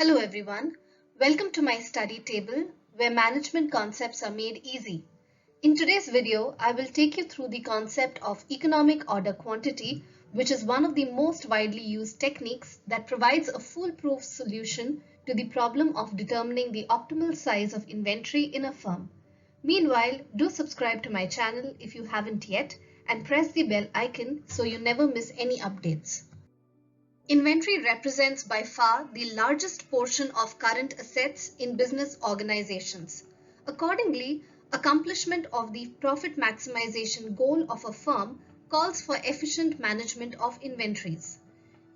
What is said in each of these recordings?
Hello everyone, welcome to my study table where management concepts are made easy. In today's video, I will take you through the concept of economic order quantity, which is one of the most widely used techniques that provides a foolproof solution to the problem of determining the optimal size of inventory in a firm. Meanwhile, do subscribe to my channel if you haven't yet and press the bell icon so you never miss any updates. Inventory represents by far the largest portion of current assets in business organizations. Accordingly, accomplishment of the profit maximization goal of a firm calls for efficient management of inventories.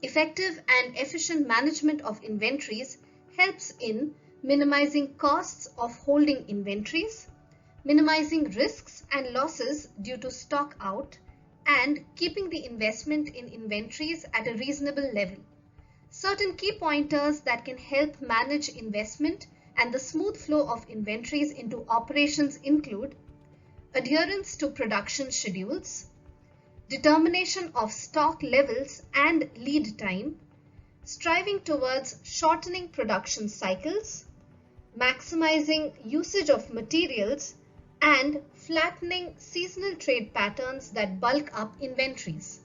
Effective and efficient management of inventories helps in minimizing costs of holding inventories, minimizing risks and losses due to stock out, and keeping the investment in inventories at a reasonable level. Certain key pointers that can help manage investment and the smooth flow of inventories into operations include adherence to production schedules, determination of stock levels and lead time, striving towards shortening production cycles, maximizing usage of materials, and flattening seasonal trade patterns that bulk up inventories.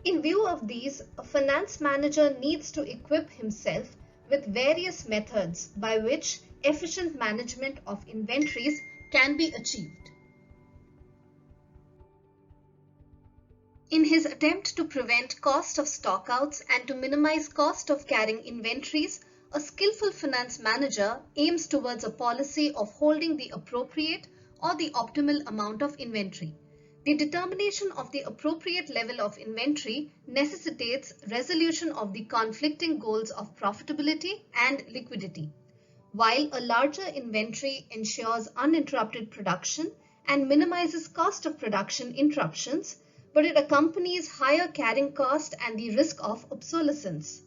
In view of these, a finance manager needs to equip himself with various methods by which efficient management of inventories can be achieved. In his attempt to prevent cost of stockouts and to minimize cost of carrying inventories, a skillful finance manager aims towards a policy of holding the appropriate or the optimal amount of inventory. The determination of the appropriate level of inventory necessitates resolution of the conflicting goals of profitability and liquidity. While a larger inventory ensures uninterrupted production and minimizes cost of production interruptions, but it accompanies higher carrying cost and the risk of obsolescence.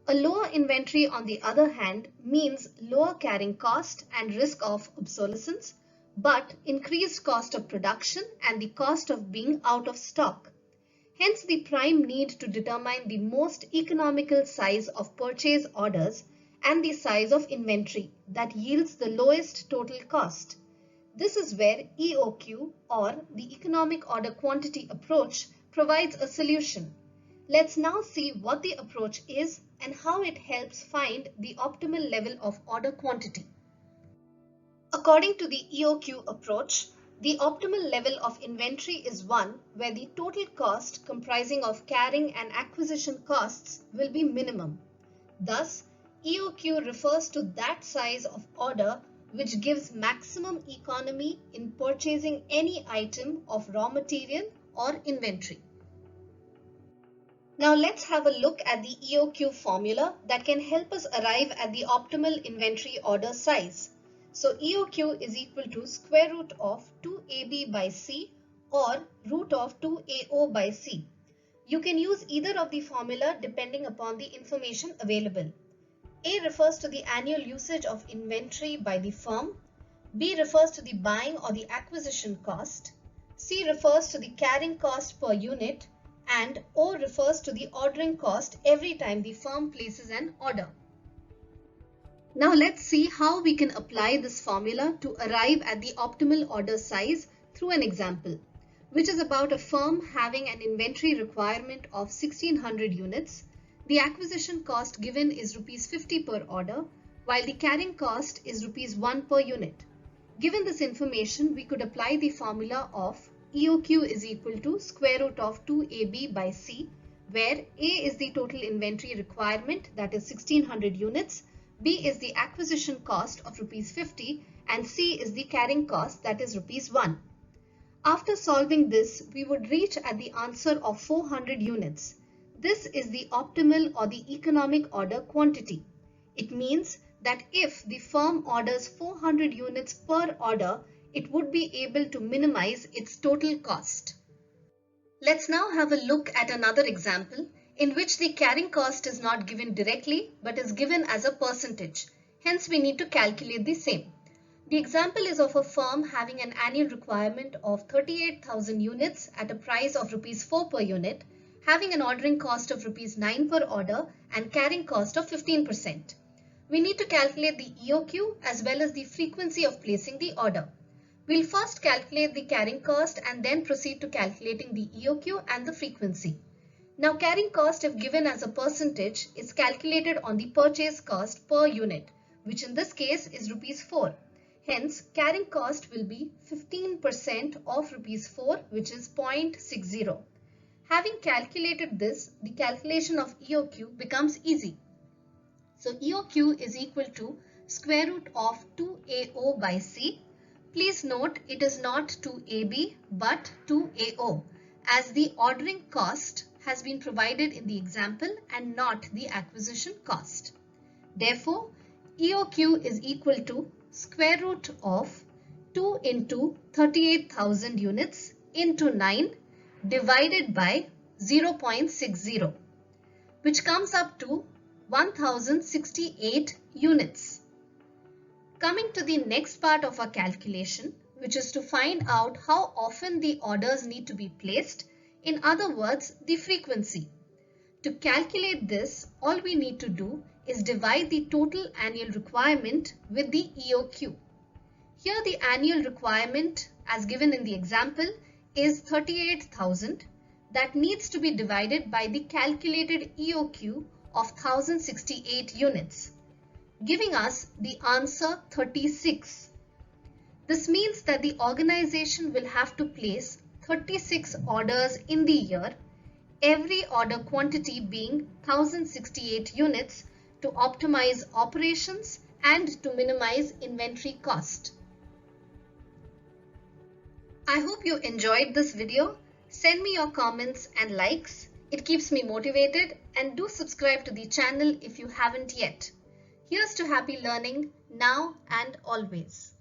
A lower inventory, on the other hand, means lower carrying cost and risk of obsolescence, but increased cost of production and the cost of being out of stock. Hence, the prime need to determine the most economical size of purchase orders and the size of inventory that yields the lowest total cost. This is where EOQ, or the economic order quantity approach, provides a solution. Let's now see what the approach is and how it helps find the optimal level of order quantity. According to the EOQ approach, the optimal level of inventory is one where the total cost comprising of carrying and acquisition costs will be minimum. Thus, EOQ refers to that size of order which gives maximum economy in purchasing any item of raw material or inventory. Now let's have a look at the EOQ formula that can help us arrive at the optimal inventory order size. So EOQ is equal to square root of 2AB by C or root of 2AO by C. You can use either of the formula depending upon the information available. A refers to the annual usage of inventory by the firm, B refers to the buying or the acquisition cost, C refers to the carrying cost per unit, and O refers to the ordering cost every time the firm places an order. Now let's see how we can apply this formula to arrive at the optimal order size through an example, which is about a firm having an inventory requirement of 1600 units. The acquisition cost given is Rs 50 per order, while the carrying cost is Rs 1 per unit. Given this information, we could apply the formula of EOQ is equal to square root of 2AB by C, where A is the total inventory requirement, that is 1600 units, B is the acquisition cost of Rs 50 and C is the carrying cost, that is Rs 1. After solving this, we would reach at the answer of 400 units. This is the optimal or the economic order quantity. It means that if the firm orders 400 units per order, it would be able to minimize its total cost. Let's now have a look at another example in which the carrying cost is not given directly but is given as a percentage. Hence, we need to calculate the same. The example is of a firm having an annual requirement of 38,000 units at a price of Rs 4 per unit, having an ordering cost of Rs 9 per order and carrying cost of 15%. We need to calculate the EOQ as well as the frequency of placing the order. We'll first calculate the carrying cost and then proceed to calculating the EOQ and the frequency. Now carrying cost, if given as a percentage, is calculated on the purchase cost per unit, which in this case is rupees 4. Hence, carrying cost will be 15% of rupees 4, which is 0.60. Having calculated this, the calculation of EOQ becomes easy. So EOQ is equal to square root of 2AO by C. Please note it is not 2AB but 2AO, as the ordering cost has been provided in the example and not the acquisition cost. Therefore, EOQ is equal to square root of 2 into 38,000 units into 9 divided by 0.60, which comes up to 1068 units. Coming to the next part of our calculation, which is to find out how often the orders need to be placed, in other words, the frequency. To calculate this, all we need to do is divide the total annual requirement with the EOQ. Here the annual requirement as given in the example is 38,000 that needs to be divided by the calculated EOQ of 1068 units, giving us the answer 36. This means that the organization will have to place 36 orders in the year, every order quantity being 1068 units, to optimize operations and to minimize inventory cost. I hope you enjoyed this video. Send me your comments and likes. It keeps me motivated, and do subscribe to the channel if you haven't yet. Here's to happy learning now and always.